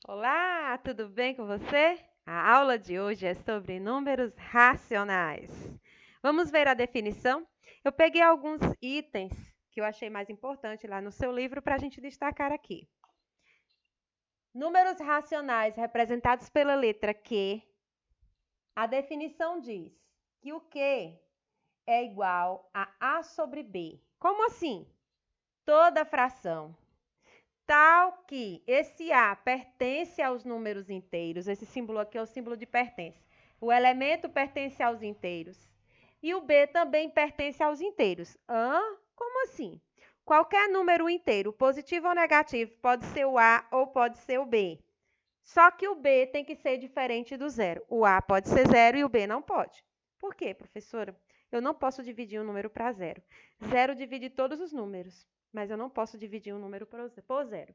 Olá, tudo bem com você? A aula de hoje é sobre números racionais. Vamos ver a definição? Eu peguei alguns itens que eu achei mais importante lá no seu livro para a gente destacar aqui. Números racionais representados pela letra Q. A definição diz que o Q é igual a A sobre B. Como assim? Toda fração tal que esse A pertence aos números inteiros, esse símbolo aqui é o símbolo de pertence. O elemento pertence aos inteiros e o B também pertence aos inteiros. Como assim? Qualquer número inteiro, positivo ou negativo, pode ser o A ou pode ser o B. Só que o B tem que ser diferente do zero. O A pode ser zero e o B não pode. Por quê, professora? Eu não posso dividir um número para zero. Zero divide todos os números, mas eu não posso dividir um número por zero.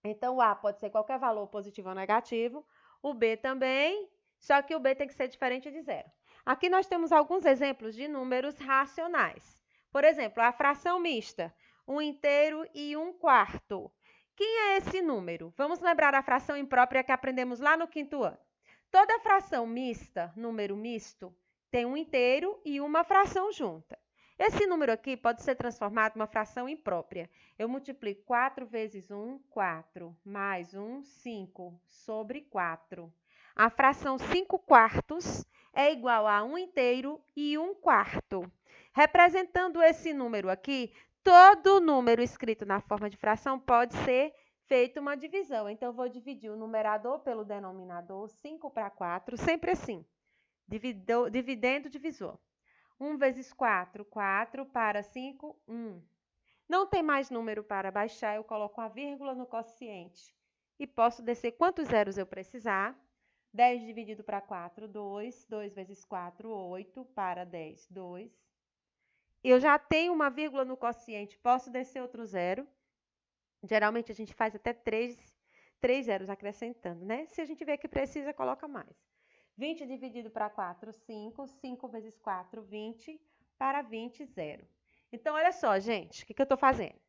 Então, o A pode ser qualquer valor positivo ou negativo, o B também, só que o B tem que ser diferente de zero. Aqui nós temos alguns exemplos de números racionais. Por exemplo, a fração mista, 1 inteiro e 1 quarto. Quem é esse número? Vamos lembrar a fração imprópria que aprendemos lá no 5º ano. Toda fração mista, número misto, tem um inteiro e uma fração junta. Esse número aqui pode ser transformado em uma fração imprópria. Eu multiplico 4 vezes 1, 4, mais 1, 5, sobre 4. A fração 5 quartos é igual a 1 inteiro e 1 quarto. Representando esse número aqui, todo número escrito na forma de fração pode ser feito uma divisão. Então, eu vou dividir o numerador pelo denominador, 5 para 4, sempre assim, dividendo o divisor. 1 vezes 4, 4 para 5, 1. Não tem mais número para baixar, eu coloco uma vírgula no quociente. E posso descer quantos zeros eu precisar. 10 dividido para 4, 2. 2 vezes 4, 8. Para 10, 2. Eu já tenho uma vírgula no quociente, posso descer outro zero. Geralmente, a gente faz até 3 zeros acrescentando, né? Se a gente vê que precisa, coloca mais. 20 dividido para 4, 5. 5 vezes 4, 20. Para 20, 0. Então, olha só, gente, o que eu estou fazendo?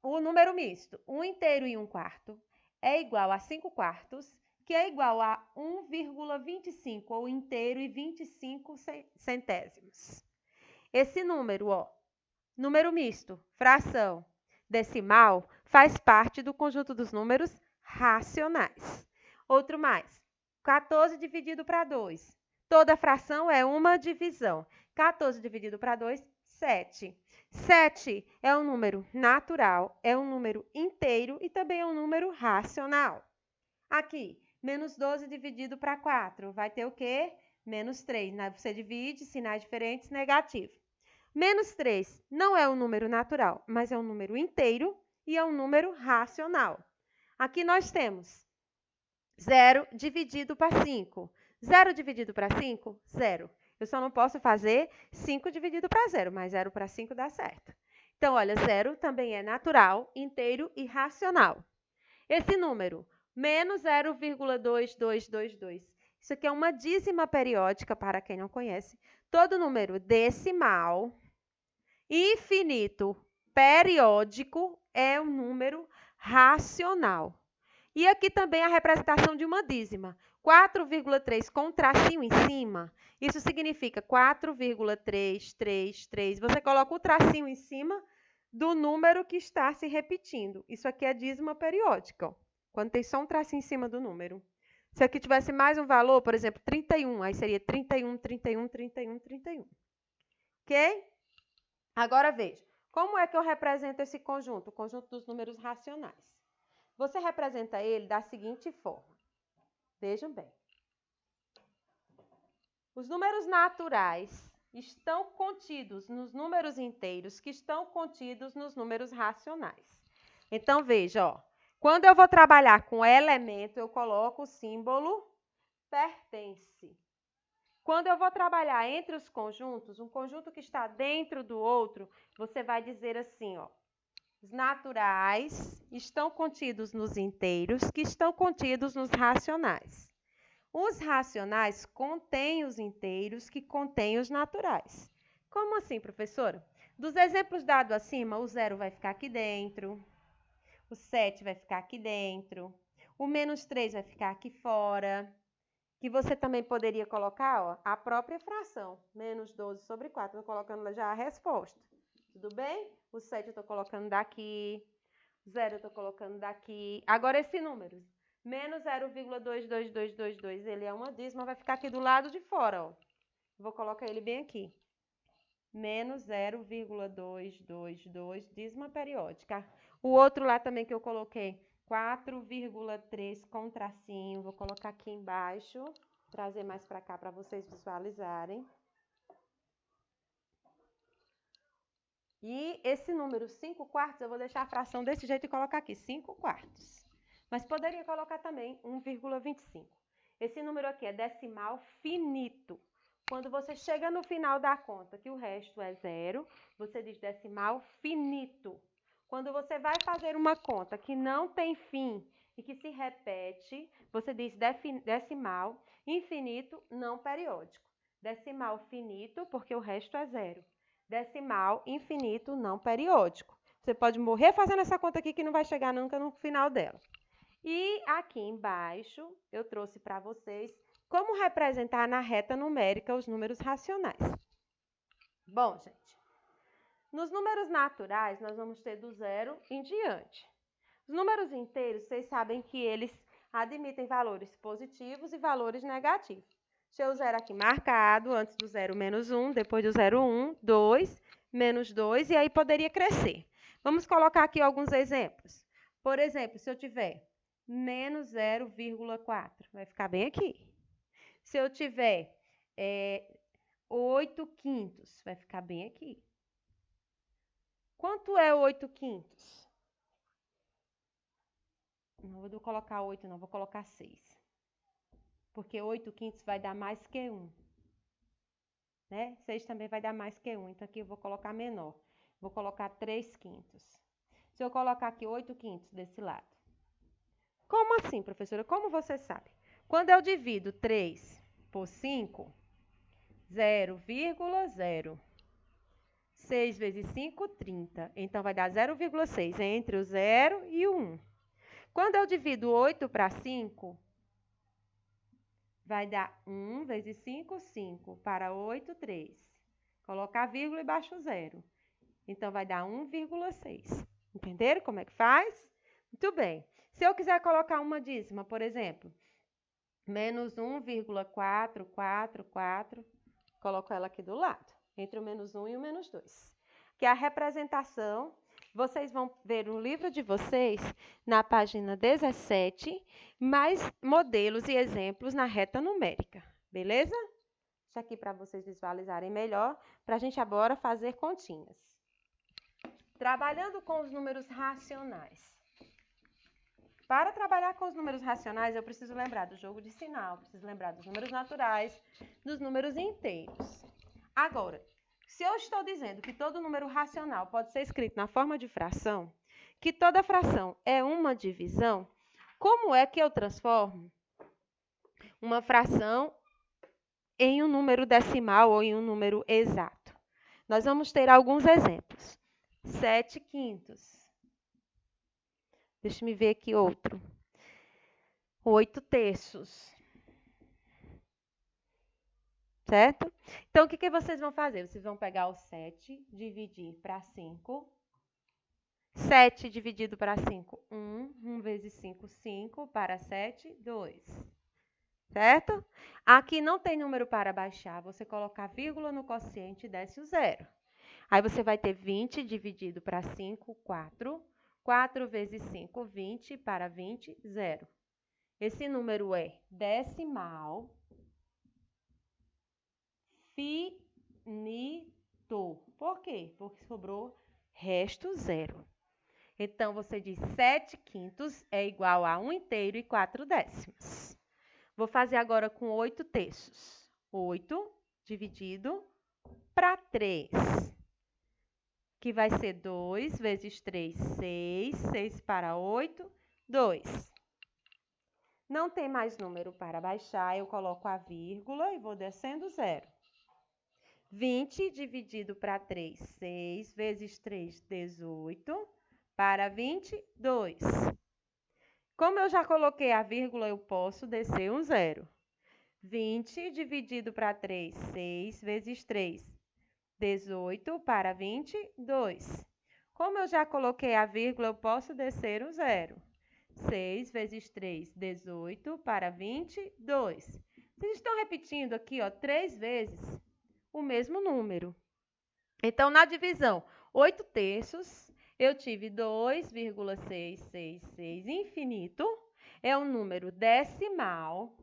O número misto, 1 inteiro e 1 quarto, é igual a 5 quartos, que é igual a 1,25, ou inteiro e 25 centésimos. Esse número, número misto, fração, decimal, faz parte do conjunto dos números racionais. Outro mais, 14 dividido para 2. Toda fração é uma divisão. 14 dividido para 2, 7. 7 é um número natural, é um número inteiro e também é um número racional. Aqui, menos 12 dividido para 4, vai ter o quê? Menos 3. Você divide, sinais diferentes, negativo. Menos 3 não é um número natural, mas é um número inteiro e é um número racional. Aqui nós temos 0 dividido para 5. 0 dividido para 5, 0. Eu só não posso fazer 5 dividido para 0, mas 0 para 5 dá certo. Então, olha, 0 também é natural, inteiro e racional. Esse número, menos 0,2222. Isso aqui é uma dízima periódica, para quem não conhece. Todo número decimal infinito periódico é um número racional. E aqui também a representação de uma dízima. 4,3 com um tracinho em cima, isso significa 4,333. Você coloca o tracinho em cima do número que está se repetindo. Isso aqui é dízima periódica, quando tem só um tracinho em cima do número. Se aqui tivesse mais um valor, por exemplo, 31, aí seria 31, 31, 31, 31. Ok? Agora veja, como é que eu represento esse conjunto, o conjunto dos números racionais? Você representa ele da seguinte forma. Vejam bem. Os números naturais estão contidos nos números inteiros, que estão contidos nos números racionais. Então, veja, quando eu vou trabalhar com elemento, eu coloco o símbolo pertence. Quando eu vou trabalhar entre os conjuntos, um conjunto que está dentro do outro, você vai dizer assim, os naturais estão contidos nos inteiros, que estão contidos nos racionais. Os racionais contêm os inteiros, que contêm os naturais. Como assim, professora? Dos exemplos dados acima, o 0 vai ficar aqui dentro, o 7 vai ficar aqui dentro, O menos 3 vai ficar aqui fora. Que você também poderia colocar, ó, a própria fração. Menos 12 sobre 4. Estou colocando já a resposta. Tudo bem? O 7 eu estou colocando daqui. 0 eu estou colocando daqui. Agora esse número. Menos 0,22222. Ele é uma dízima, vai ficar aqui do lado de fora, ó. Vou colocar ele bem aqui. Menos 0,222, dízima periódica. O outro lá também que eu coloquei, 4,3 com tracinho. Vou colocar aqui embaixo, trazer mais para cá para vocês visualizarem. E esse número 5 quartos, eu vou deixar a fração desse jeito e colocar aqui, 5 quartos. Mas poderia colocar também 1,25. Esse número aqui é decimal finito. Quando você chega no final da conta, que o resto é 0, você diz decimal finito. Quando você vai fazer uma conta que não tem fim e que se repete, você diz decimal infinito não periódico. Decimal finito, porque o resto é 0. Decimal infinito não periódico. Você pode morrer fazendo essa conta aqui que não vai chegar nunca no final dela. E aqui embaixo eu trouxe para vocês como representar na reta numérica os números racionais. Bom, gente, nos números naturais nós vamos ter do 0 em diante. Os números inteiros, vocês sabem que eles admitem valores positivos e valores negativos. Deixa o 0 aqui marcado, antes do 0 menos 1, depois do 0, 1, 2, menos 2, e aí poderia crescer. Vamos colocar aqui alguns exemplos. Por exemplo, se eu tiver menos 0,4, vai ficar bem aqui. Se eu tiver 8 quintos, vai ficar bem aqui. Quanto é 8 quintos? Não vou colocar 8, não, vou colocar 6. Porque 8 quintos vai dar mais que 1. Né? 6 também vai dar mais que 1, então aqui eu vou colocar menor. Vou colocar 3 quintos. Se eu colocar aqui 8 quintos desse lado. Como assim, professora? Como você sabe? Quando eu divido 3 por 5, 0,0. 6 vezes 5, 30. Então, vai dar 0,6 entre o 0 e o 1. Quando eu divido 8 para 5, vai dar 1 vezes 5, 5. Para 8, 3. Colocar vírgula e baixo o 0. Então, vai dar 1,6. Entenderam como é que faz? Muito bem. Se eu quiser colocar uma dízima, por exemplo, menos 1,444, coloco ela aqui do lado, entre o menos 1 e o menos 2. Que é a representação, vocês vão ver no livro de vocês, na página 17, mais modelos e exemplos na reta numérica, beleza? Isso aqui para vocês visualizarem melhor, para a gente agora fazer continhas. Trabalhando com os números racionais. Para trabalhar com os números racionais, eu preciso lembrar do jogo de sinal, preciso lembrar dos números naturais, dos números inteiros. Agora, se eu estou dizendo que todo número racional pode ser escrito na forma de fração, que toda fração é uma divisão, como é que eu transformo uma fração em um número decimal ou em um número exato? Nós vamos ter alguns exemplos. 7 quintos. Deixa eu ver aqui outro. 8 terços. Certo? Então, o que vocês vão fazer? Vocês vão pegar o 7, dividir para 5. 7 dividido para 5, 1. 1 vezes 5, 5. Para 7, 2. Certo? Aqui não tem número para baixar. Você coloca a vírgula no quociente e desce o 0. Aí você vai ter 20 dividido para 5, 4. 4 vezes 5, 20. Para 20, 0. Esse número é decimal finito. Por quê? Porque sobrou resto 0. Então, você diz 7 quintos é igual a 1 inteiro e 4 décimos. Vou fazer agora com 8 terços. 8 dividido para 3, que vai ser 2 vezes 3, 6. 6 para 8, 2. Não tem mais número para baixar, eu coloco a vírgula e vou descendo 0. 20 dividido para 3, 6 vezes 3, 18. Para 20, 2. Como eu já coloquei a vírgula, eu posso descer um zero. 20 dividido para 3, 6 vezes 3, 18 para 22. Como eu já coloquei a vírgula, eu posso descer um zero. 6 vezes 3, 18 para 22. Vocês estão repetindo aqui, ó, 3 vezes o mesmo número. Então, na divisão 8 terços, eu tive 2,666 infinito. É um número decimal.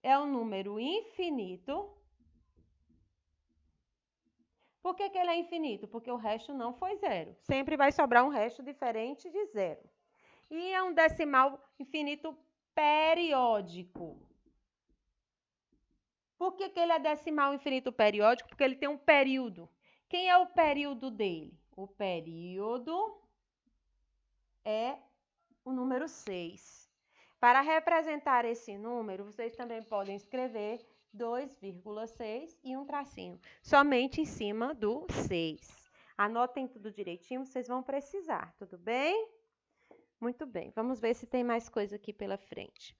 É um número infinito. Por que ele é infinito? Porque o resto não foi zero. Sempre vai sobrar um resto diferente de zero. E é um decimal infinito periódico. Por que ele é decimal infinito periódico? Porque ele tem um período. Quem é o período dele? O período é o número 6. Para representar esse número, vocês também podem escrever 2,6 e um tracinho, somente em cima do 6. Anotem tudo direitinho, vocês vão precisar, tudo bem? Muito bem, vamos ver se tem mais coisa aqui pela frente.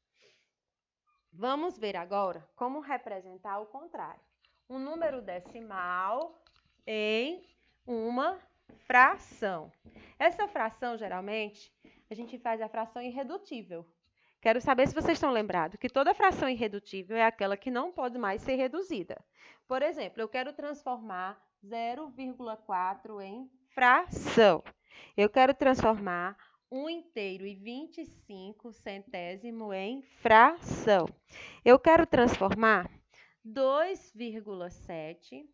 Vamos ver agora como representar o contrário. Um número decimal em uma fração. Essa fração, geralmente, a gente faz a fração irredutível. Quero saber se vocês estão lembrados que toda fração irredutível é aquela que não pode mais ser reduzida. Por exemplo, eu quero transformar 0,4 em fração. Eu quero transformar 1 inteiro e 25 centésimo em fração. Eu quero transformar 2,7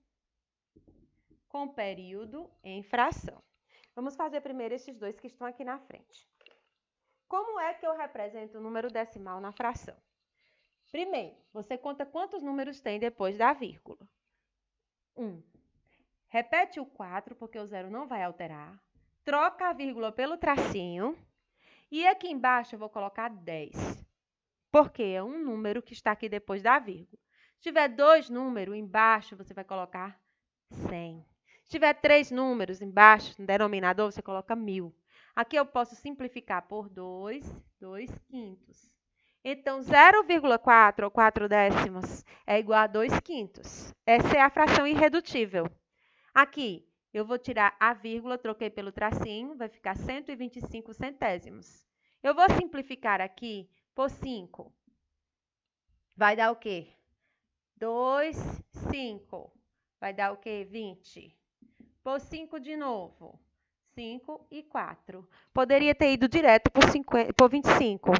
com período em fração. Vamos fazer primeiro esses dois que estão aqui na frente. Como é que eu represento o número decimal na fração? Primeiro, você conta quantos números tem depois da vírgula. 1. Repete o 4, porque o zero não vai alterar. Troca a vírgula pelo tracinho. E aqui embaixo eu vou colocar 10, porque é um número que está aqui depois da vírgula. Se tiver 2 números embaixo, você vai colocar 100. Se tiver 3 números embaixo, no denominador, você coloca 1000. Aqui eu posso simplificar por 2 quintos. Então, 0,4 ou 4 décimos é igual a 2 quintos. Essa é a fração irredutível. Aqui, eu vou tirar a vírgula, troquei pelo tracinho, vai ficar 125 centésimos. Eu vou simplificar aqui por 5. Vai dar o quê? 2, 5. Vai dar o quê? 20. Por 5 de novo. 5 e 4. Poderia ter ido direto por 25.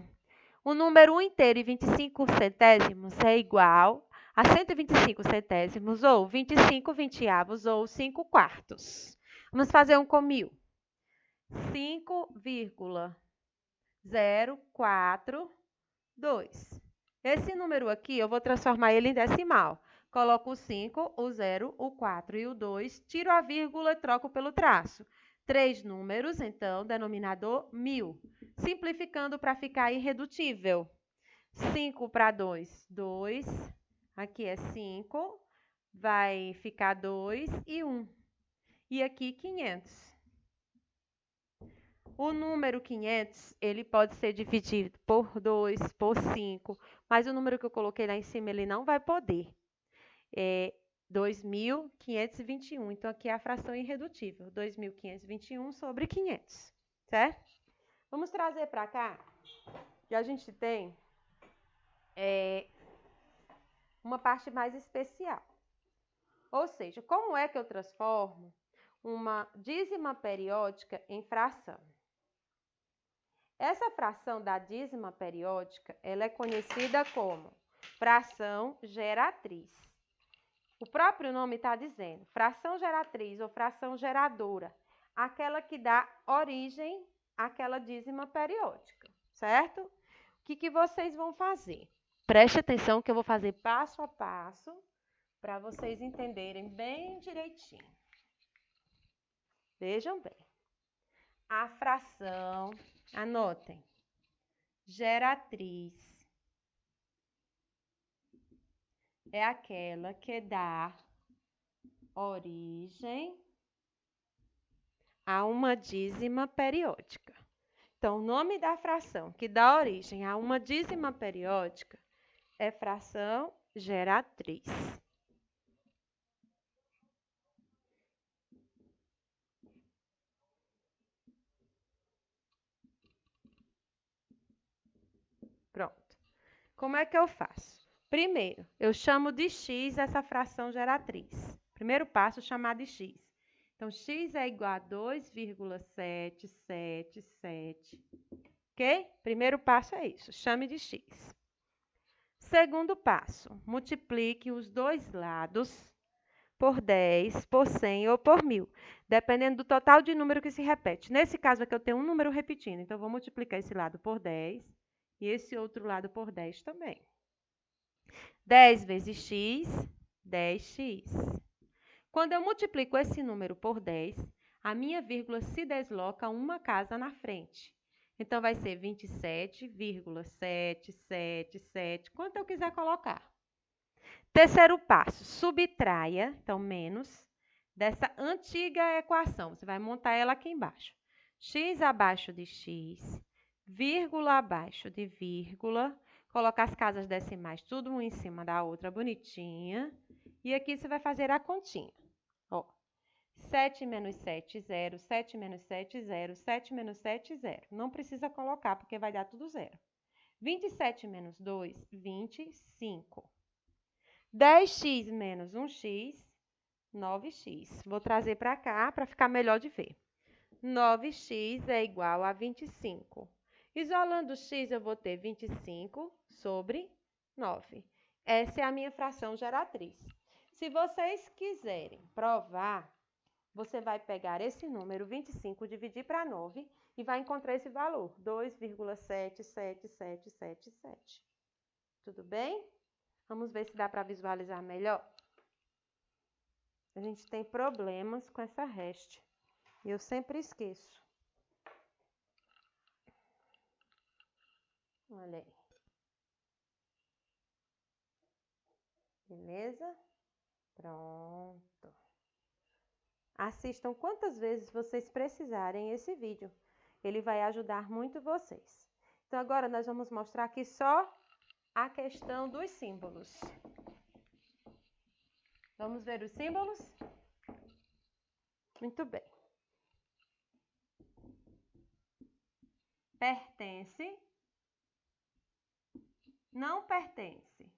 O número 1 inteiro e 25 centésimos é igual a 125 centésimos, ou 25 vinteavos, ou 5 quartos. Vamos fazer um com 1000. 5,042. Esse número aqui, eu vou transformar ele em decimal. Coloco o 5, o 0, o 4 e o 2, tiro a vírgula e troco pelo traço. 3 números, então, denominador 1000. Simplificando para ficar irredutível. 5 para 2, 2. Aqui é 5. Vai ficar 2 e 1. E aqui 500. O número 500, ele pode ser dividido por 2, por 5, mas o número que eu coloquei lá em cima, ele não vai poder. É 2.521. Então, aqui é a fração irredutível. 2.521 sobre 500, certo? Vamos trazer para cá, que a gente tem uma parte mais especial. Ou seja, como é que eu transformo uma dízima periódica em fração? Essa fração da dízima periódica, ela é conhecida como fração geratriz. O próprio nome está dizendo, fração geratriz ou fração geradora, aquela que dá origem àquela dízima periódica, certo? O que vocês vão fazer? Preste atenção que eu vou fazer passo a passo para vocês entenderem bem direitinho. Vejam bem. A fração, anotem, geratriz é aquela que dá origem a uma dízima periódica. Então, o nome da fração que dá origem a uma dízima periódica é fração geratriz. Pronto. Como é que eu faço? Primeiro, eu chamo de x essa fração geratriz. Primeiro passo, chamar de x. Então, x é igual a 2,777. Ok? Primeiro passo é isso, chame de x. Segundo passo, multiplique os dois lados por 10, por 100 ou por 1000, dependendo do total de número que se repete. Nesse caso aqui, eu tenho um número repetindo, então eu vou multiplicar esse lado por 10 e esse outro lado por 10 também. 10 vezes x, 10x. Quando eu multiplico esse número por 10, a minha vírgula se desloca uma casa na frente. Então, vai ser 27,777, quanto eu quiser colocar. Terceiro passo, subtraia, então, menos, dessa antiga equação. Você vai montar ela aqui embaixo. X abaixo de x, vírgula abaixo de vírgula, colocar as casas decimais tudo uma em cima da outra, bonitinha. E aqui você vai fazer a continha. Ó, 7 menos 7, 0, 7 menos 7, 0, 7 menos 7, 0. Não precisa colocar, porque vai dar tudo zero. 27 menos 2, 25. 10x menos 1x, 9x. Vou trazer para cá para ficar melhor de ver. 9x é igual a 25. Isolando x, eu vou ter 25 sobre 9. Essa é a minha fração geratriz. Se vocês quiserem provar, você vai pegar esse número 25, dividir para 9 e vai encontrar esse valor, 2,77777. Tudo bem? Vamos ver se dá para visualizar melhor. A gente tem problemas com essa reste. E eu sempre esqueço. Olha aí. Beleza? Pronto. Assistam quantas vezes vocês precisarem esse vídeo. Ele vai ajudar muito vocês. Então, agora nós vamos mostrar aqui só a questão dos símbolos. Vamos ver os símbolos? Muito bem. Pertence, não pertence.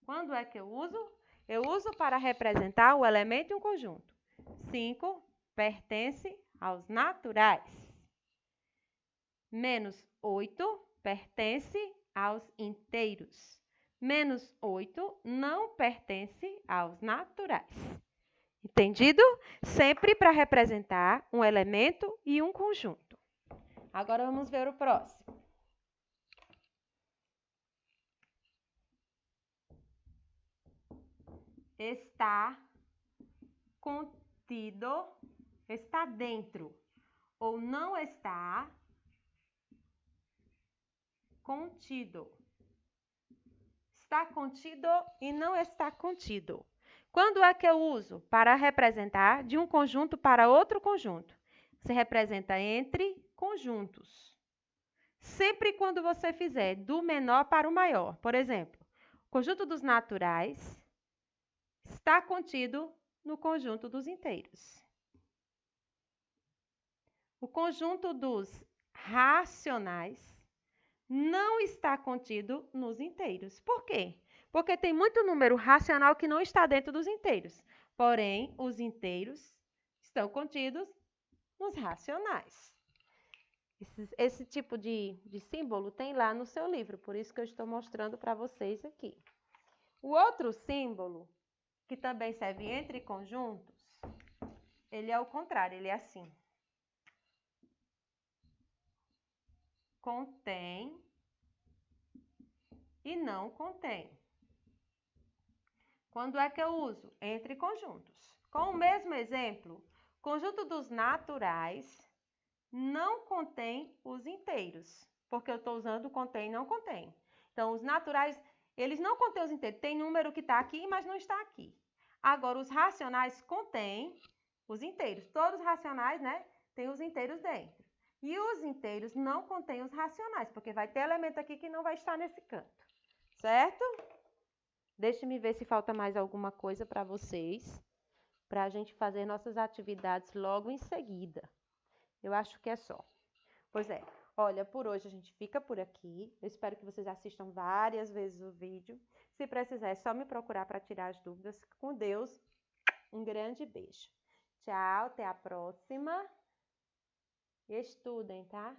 Quando é que eu uso? Eu uso para representar o elemento e um conjunto. 5 pertence aos naturais. Menos 8 pertence aos inteiros. Menos 8 não pertence aos naturais. Entendido? Sempre para representar um elemento e um conjunto. Agora vamos ver o próximo. Está contido, está dentro, ou não está contido. Está contido e não está contido. Quando é que eu uso? Para representar de um conjunto para outro conjunto. Você representa entre conjuntos. Sempre quando você fizer do menor para o maior. Por exemplo, o conjunto dos naturais está contido no conjunto dos inteiros. O conjunto dos racionais não está contido nos inteiros. Por quê? Porque tem muito número racional que não está dentro dos inteiros. Porém, os inteiros estão contidos nos racionais. Esse tipo de símbolo tem lá no seu livro, por isso que eu estou mostrando para vocês aqui. O outro símbolo, que também serve entre conjuntos, ele é o contrário, ele é assim. Contém e não contém. Quando é que eu uso? Entre conjuntos. Com o mesmo exemplo, conjunto dos naturais não contém os inteiros, porque eu estou usando contém e não contém. Então, os naturais, eles não contêm os inteiros. Tem número que está aqui, mas não está aqui. Agora, os racionais contêm os inteiros. Todos os racionais, né, têm os inteiros dentro. E os inteiros não contêm os racionais, porque vai ter elemento aqui que não vai estar nesse canto, certo? Deixe-me ver se falta mais alguma coisa para vocês, para a gente fazer nossas atividades logo em seguida. Eu acho que é só. Pois é, olha, por hoje a gente fica por aqui. Eu espero que vocês assistam várias vezes o vídeo. Se precisar, é só me procurar para tirar as dúvidas. Com Deus, um grande beijo. Tchau, até a próxima. Estudem, tá?